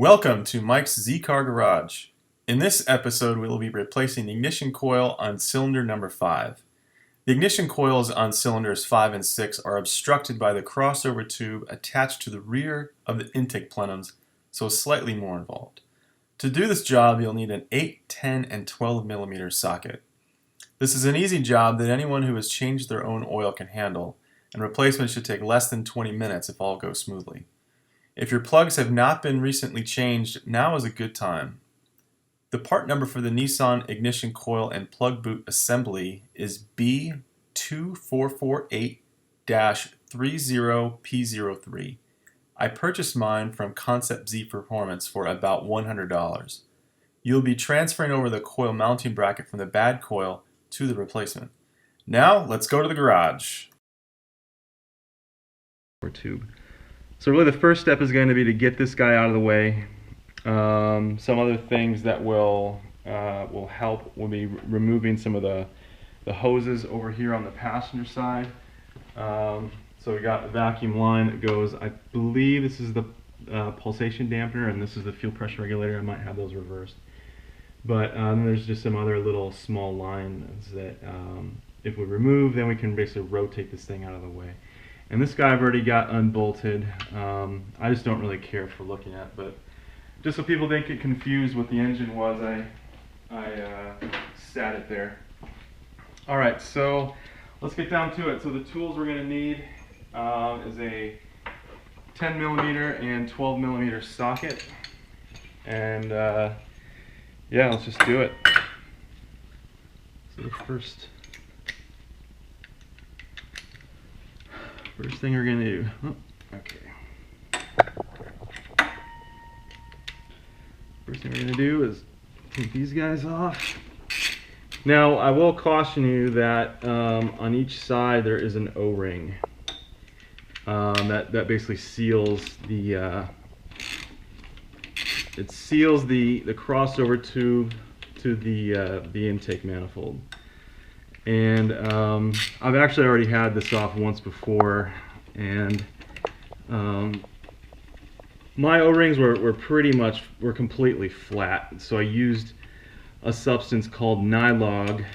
Welcome to Mike's Zed Car Garage. In this episode, we will be replacing the ignition coil on cylinder number 5. The ignition coils on cylinders 5 and 6 are obstructed by the crossover tube attached to the rear of the intake plenums, so slightly more involved. To do this job, you'll need an 8, 10, and 12 millimeter socket. This is an easy job that anyone who has changed their own oil can handle, and replacement should take less than 20 minutes if all goes smoothly. If your plugs have not been recently changed, now is a good time. The part number for the Nissan ignition coil and plug boot assembly is B2448-30P03. I purchased mine from Concept Z Performance for about $100. You'll be transferring over the coil mounting bracket from the bad coil to the replacement. Now, let's go to the garage. Tube. So really the first step is going to be to get this guy out of the way. Some other things that will help will be removing some of the hoses over here on the passenger side. So we got a vacuum line that goes, I believe this is the pulsation dampener and this is the fuel pressure regulator. I might have those reversed. But there's just some other little small lines that if we remove, then we can basically rotate this thing out of the way. And this guy I've already got unbolted. I just don't really care for looking at, but just so people didn't get confused what the engine was, I sat it there. Alright, so let's get down to it. So the tools we're going to need is a 10 millimeter and 12 millimeter socket. And yeah, let's just do it. So the first thing we're going to do, First thing we're going to do is take these guys off. Now, I will caution you that on each side there is an O-ring that basically seals the crossover tube to the intake manifold. And I've actually already had this off once before, and my O-rings were completely flat. So I used a substance called Nylog,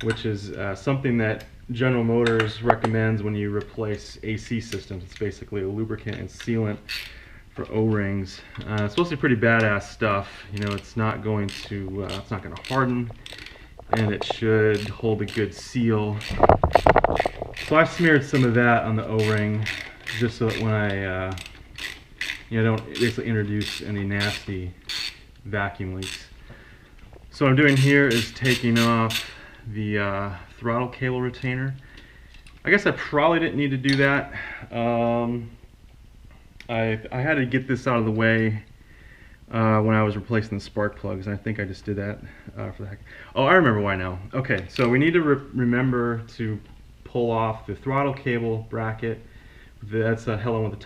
which is something that General Motors recommends when you replace AC systems. It's basically a lubricant and sealant for O-rings. It's supposed to be pretty badass stuff. You know, it's not going to harden, and it should hold a good seal. So I've smeared some of that on the O-ring just so that when I don't basically introduce any nasty vacuum leaks. So what I'm doing here is taking off the throttle cable retainer. I guess I probably didn't need to do that. I had to get this out of the way when I was replacing the spark plugs, and I think I just did that for the heck. Oh, I remember why now. Okay, so we need to remember to pull off the throttle cable bracket. That's held on with a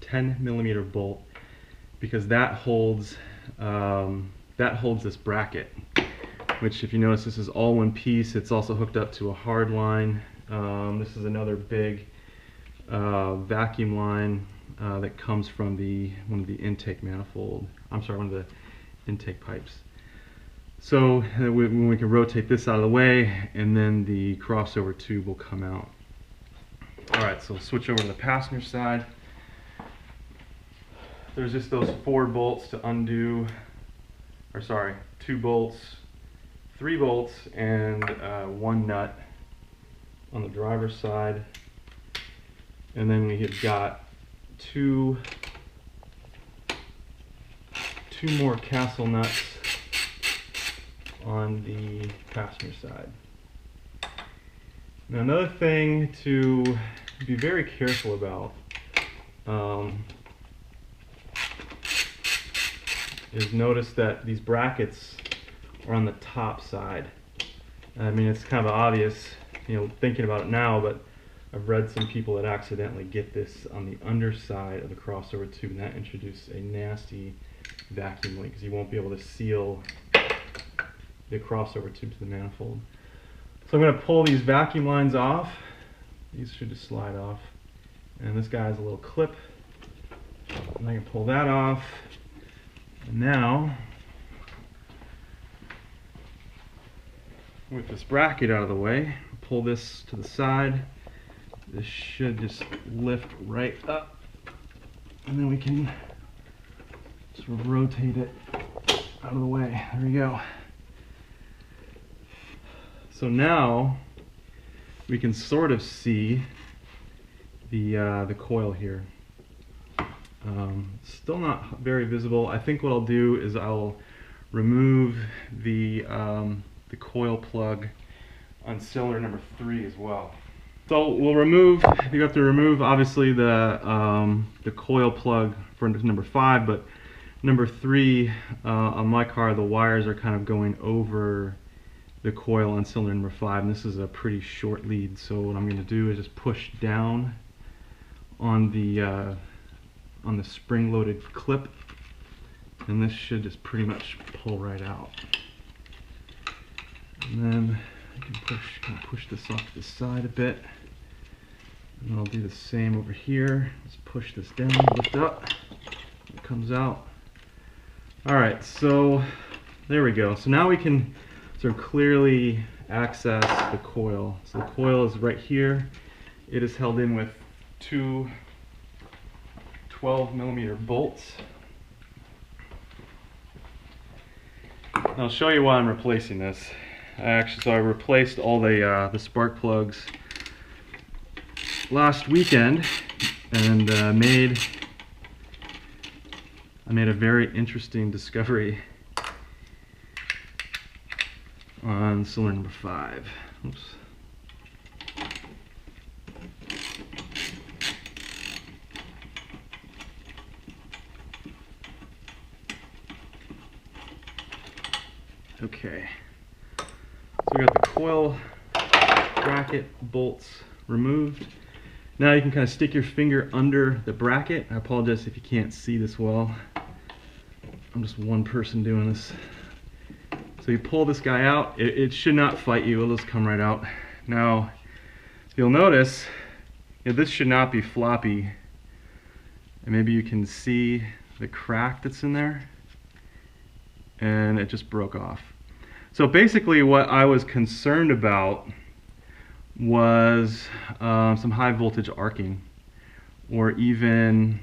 10 millimeter bolt, because that holds this bracket. Which, if you notice, this is all one piece. It's also hooked up to a hard line. This is another big vacuum line that comes from one of the intake pipes. So when we can rotate this out of the way, and then the crossover tube will come out. Alright, so we'll switch over to the passenger side. There's just those 4 bolts to undo, 2 bolts, 3 bolts, and 1 nut on the driver's side. And then we have got two more castle nuts on the passenger side. Now, another thing to be very careful about is notice that these brackets are on the top side. I mean, it's kind of obvious, thinking about it now, but I've read some people that accidentally get this on the underside of the crossover tube, and that introduces a nasty vacuum leak because you won't be able to seal the crossover tube to the manifold. So I'm going to pull these vacuum lines off. These should just slide off. And this guy has a little clip. And I can pull that off. And now, with this bracket out of the way, pull this to the side. This should just lift right up, and then we can sort of rotate it out of the way. There we go. So now we can sort of see the coil here. Still not very visible. I think what I'll do is I'll remove the coil plug on cylinder number 3 as well. So we'll remove. You have to remove obviously the coil plug for number 5, but number 3 on my car, the wires are kind of going over the coil on cylinder number 5, and this is a pretty short lead. So what I'm going to do is just push down on the spring-loaded clip, and this should just pretty much pull right out. And then I can push this off to the side a bit, and I'll do the same over here. Let's push this down, lift up, it comes out. Alright, so there we go. So now we can sort of clearly access the coil. So the coil is right here. It is held in with 2 12mm bolts. And I'll show you why I'm replacing this. So I replaced all the spark plugs last weekend, and I made a very interesting discovery on cylinder number 5. Oops. Okay, so we got the coil bracket bolts removed. Now you can kind of stick your finger under the bracket. I apologize if you can't see this well. I'm just one person doing this. So you pull this guy out. It should not fight you. It'll just come right out. Now you'll notice this should not be floppy, and maybe you can see the crack that's in there, and it just broke off. So basically what I was concerned about was some high voltage arcing, or even,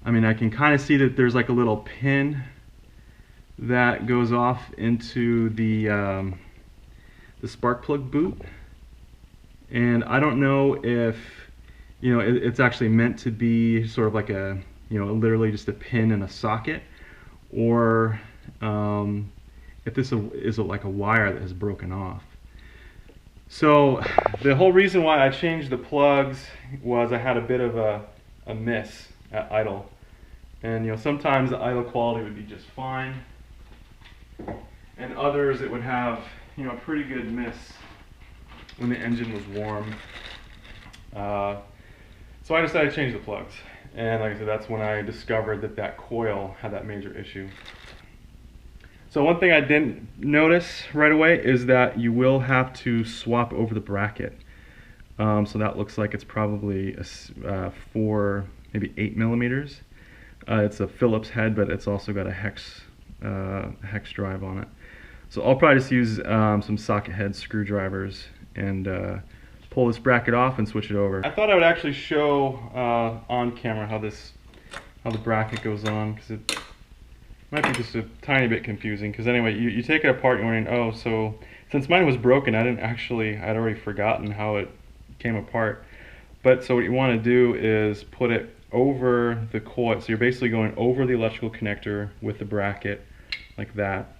I mean, I can kind of see that there's like a little pin that goes off into the spark plug boot, and I don't know if it's actually meant to be sort of like a literally just a pin in a socket, or if this is like a wire that has broken off. So the whole reason why I changed the plugs was I had a bit of a miss at idle, and sometimes the idle quality would be just fine, and others it would have a pretty good miss when the engine was warm. So I decided to change the plugs, and like I said, that's when I discovered that coil had that major issue. So one thing I didn't notice right away is that you will have to swap over the bracket. So that looks like it's probably a 4, maybe 8mm. It's a Phillips head, but it's also got a hex drive on it. So I'll probably just use some socket head screwdrivers and pull this bracket off and switch it over. I thought I would actually show on camera how the bracket goes on, because it might be just a tiny bit confusing. Because anyway, you take it apart and you're wondering, oh, so since mine was broken, I'd already forgotten how it came apart. But so what you want to do is put it over the coil. So you're basically going over the electrical connector with the bracket like that,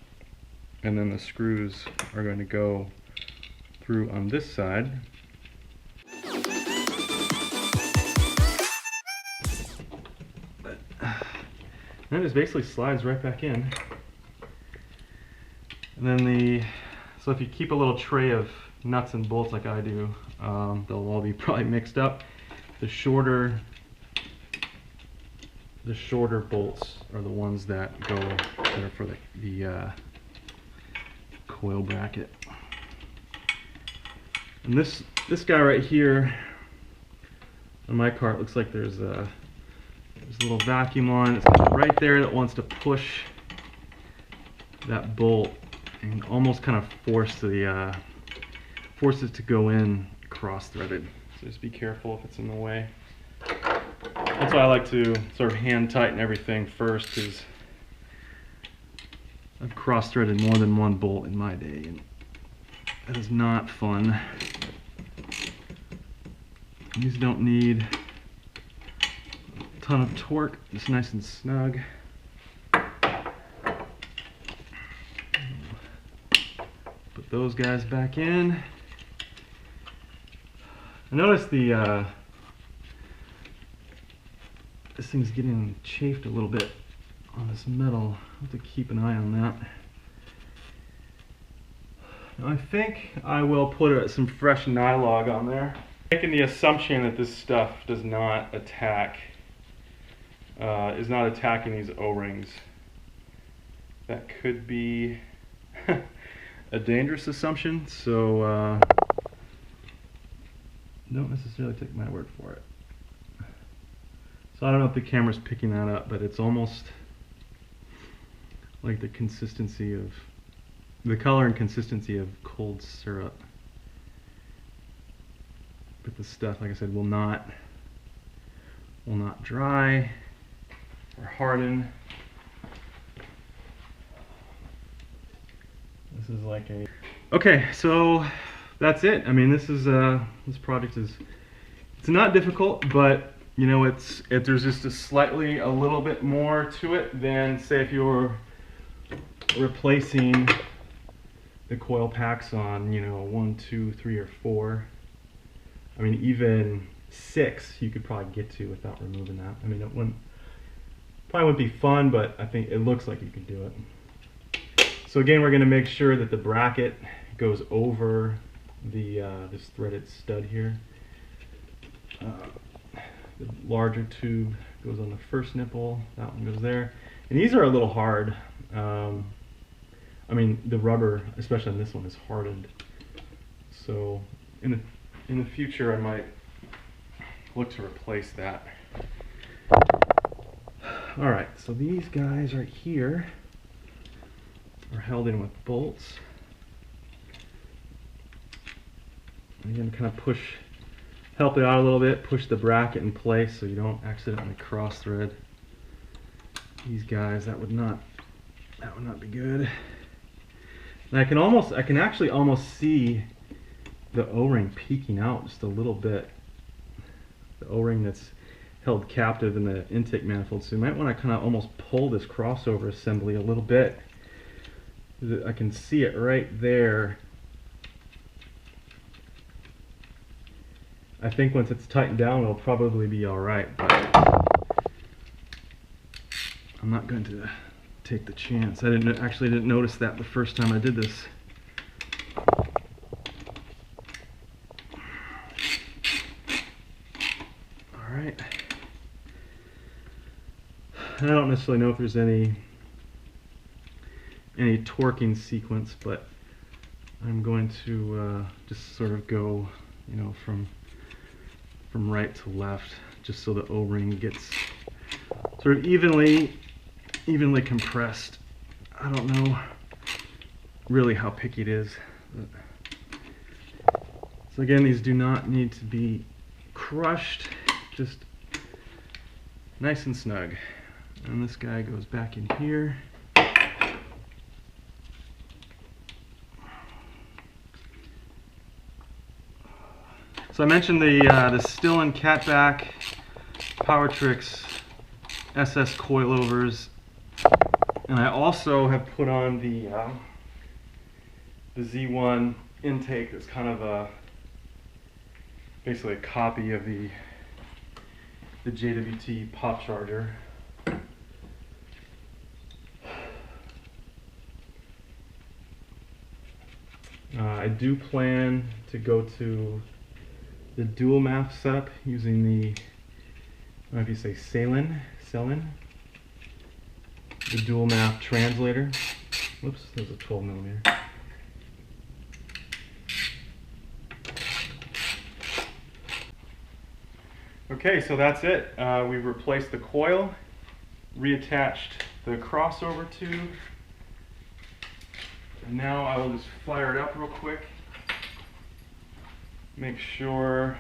and then the screws are going to go through on this side. And it just basically slides right back in. And then so if you keep a little tray of nuts and bolts like I do, they'll all be probably mixed up. The shorter bolts are the ones that are for the coil bracket. And this guy right here on my car, it looks like there's a little vacuum line that's right there that wants to push that bolt and almost kind of force it to go in cross-threaded. So just be careful if it's in the way. That's why I like to sort of hand tighten everything first, because I've cross-threaded more than one bolt in my day, and that is not fun. These don't need a ton of torque, just nice and snug. Put those guys back in. I noticed this thing's getting chafed a little bit on this metal. I have to keep an eye on that. Now I think I will put some fresh nylog on there. Making the assumption that this stuff does not attack, is not attacking these O-rings. That could be a dangerous assumption, so don't necessarily take my word for it. So I don't know if the camera's picking that up, but it's almost like the color and consistency of cold syrup. But the stuff, like I said, will not dry or harden. This is like a... Okay, so that's it. I mean, this project is, it's not difficult, but you know, there's just a little bit more to it than, say, if you were replacing the coil packs on, you know, 1, 2, 3, or 4. I mean, even 6 you could probably get to without removing that. I mean, it probably wouldn't be fun, but I think it looks like you can do it. So again, we're going to make sure that the bracket goes over this threaded stud here. The larger tube goes on the first nipple, that one goes there. And these are a little hard. I mean, the rubber, especially on this one, is hardened. So in the future, I might look to replace that. Alright, so these guys right here are held in with bolts. Again, kind of help it out a little bit, push the bracket in place so you don't accidentally cross thread these guys. That would not be good. And I can actually almost see the O-ring peeking out just a little bit. The O-ring that's held captive in the intake manifold. So you might want to kind of almost pull this crossover assembly a little bit. I can see it right there. I think once it's tightened down, it'll probably be all right, but I'm not going to take the chance. I actually didn't notice that the first time I did this. All right. I don't necessarily know if there's any torquing sequence, but I'm going to just sort of go, you know, from right to left, just so the O-ring gets sort of evenly compressed. I don't know really how picky it is. So again, these do not need to be crushed, just nice and snug. And this guy goes back in here. So I mentioned the Stillen Catback Powertrix SS coilovers, and I also have put on the Z1 intake. That's kind of basically a copy of the JWT pop charger. I do plan to go to the dual MAF setup using the, I don't know if you say Salin, the dual MAF translator. Whoops, there's a 12mm. Okay, so that's it. We've replaced the coil, reattached the crossover tube, And now I will just fire it up real quick. Make sure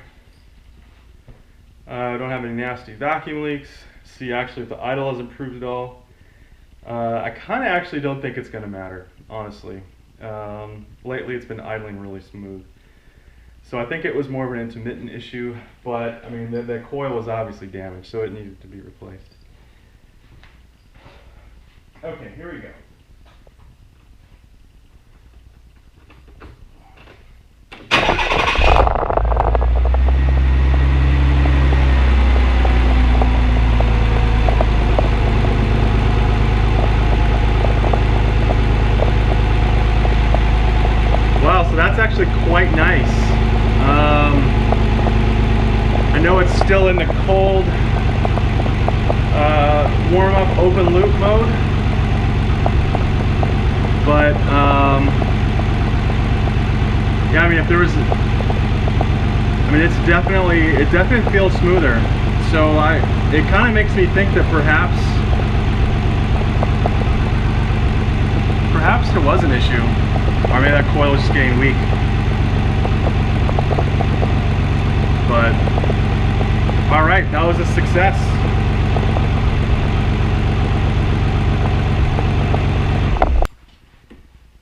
I don't have any nasty vacuum leaks. See actually if the idle has improved at all. I kind of actually don't think it's going to matter, honestly. Lately it's been idling really smooth. So I think it was more of an intermittent issue, but I mean the coil was obviously damaged, so it needed to be replaced. Okay, here we go. Wow, so that's actually quite nice. I know it's still in the cold warm-up open loop mode, but yeah, I mean if there was, I mean it definitely feels smoother. So it kind of makes me think that perhaps there was an issue, or maybe that coil was just getting weak. But all right, that was a success.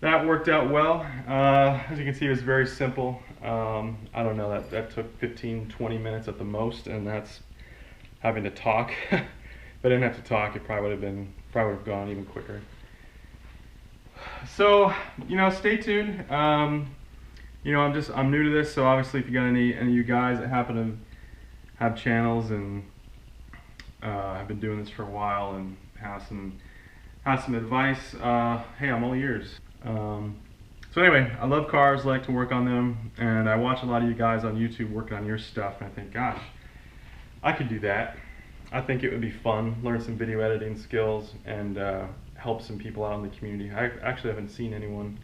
That worked out well. As you can see, it was very simple. I don't know, that took 15-20 minutes at the most, and that's having to talk. If I didn't have to talk, it probably would have gone even quicker. So, you know, stay tuned. You know, I'm new to this, so obviously if you got any of you guys that happen to have channels and have been doing this for a while and have some advice, hey, I'm all ears. So anyway, I love cars, like to work on them, and I watch a lot of you guys on YouTube working on your stuff, and I think, gosh, I could do that. I think it would be fun, learn some video editing skills, and help some people out in the community. I actually haven't seen anyone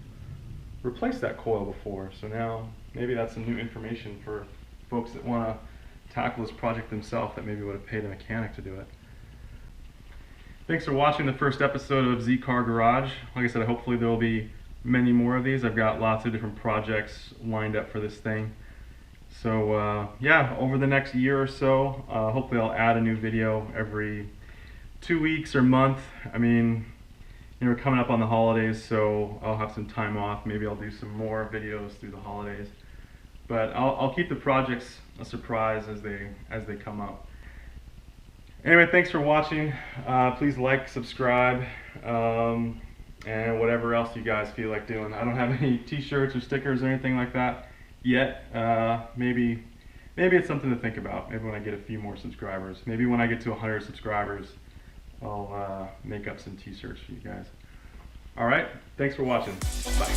replace that coil before, so now maybe that's some new information for folks that want to tackle this project themselves that maybe would have paid a mechanic to do it. Thanks for watching the first episode of Zed Car Garage. Like I said, hopefully there will be many more of these. I've got lots of different projects lined up for this thing. So yeah, over the next year or so, hopefully I'll add a new video every 2 weeks or month. I mean, you know, we're coming up on the holidays, so I'll have some time off. Maybe I'll do some more videos through the holidays. But I'll keep the projects a surprise as they come up. Anyway, thanks for watching. Please like, subscribe, and whatever else you guys feel like doing. I don't have any t-shirts or stickers or anything like that yet. Maybe it's something to think about. Maybe when I get a few more subscribers. Maybe when I get to 100 subscribers, I'll make up some t-shirts for you guys. Alright, thanks for watching. Bye.